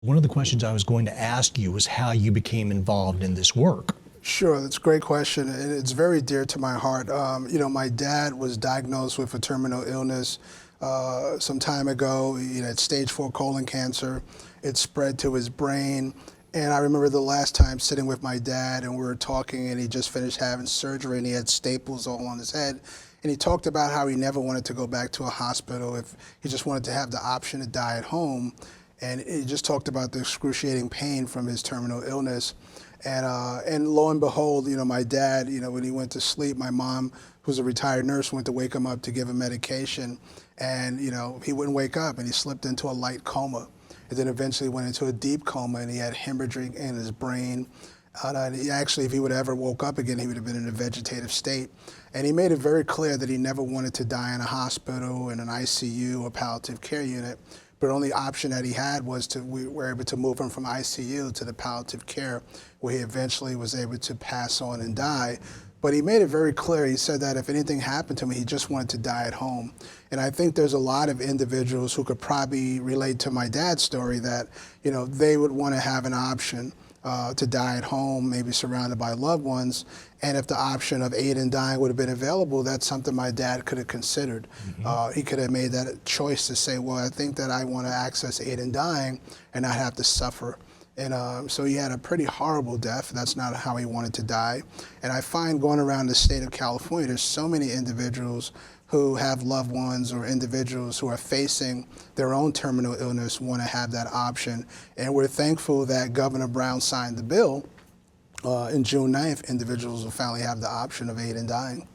One of the questions I was going to ask you was how you became involved in this work. Sure, that's a great question, and it's very dear to my heart. My dad was diagnosed with a terminal illness some time ago. He had stage 4 colon cancer. It spread to his brain, and I remember the last time sitting with my dad, and we were talking, and he just finished having surgery, and he had staples all on his head. And he talked about how he never wanted to go back to a hospital, if he just wanted to have the option to die at home. And he just talked about the excruciating pain from his terminal illness. And lo and behold, my dad, when he went to sleep, my mom, who's a retired nurse, went to wake him up to give him medication. And, he wouldn't wake up, and he slipped into a light coma. And then eventually went into a deep coma, and he had hemorrhaging in his brain. Actually, if he would have ever woke up again, he would have been in a vegetative state. And he made it very clear that he never wanted to die in a hospital, in an ICU or palliative care unit. But the only option that he had was we were able to move him from ICU to the palliative care, where he eventually was able to pass on and die. But he made it very clear. He said that if anything happened to him, he just wanted to die at home. And I think there's a lot of individuals who could probably relate to my dad's story that, they would want to have an option to die at home, maybe surrounded by loved ones. And if the option of aid in dying would have been available, that's something my dad could have considered. He could have made that choice to say, well, I think that I want to access aid in dying and not have to suffer. And so he had a pretty horrible death. That's not how he wanted to die. And I find going around the state of California, there's so many individuals who have loved ones or individuals who are facing their own terminal illness want to have that option. And we're thankful that Governor Brown signed the bill. In June 9th, individuals will finally have the option of aid in dying.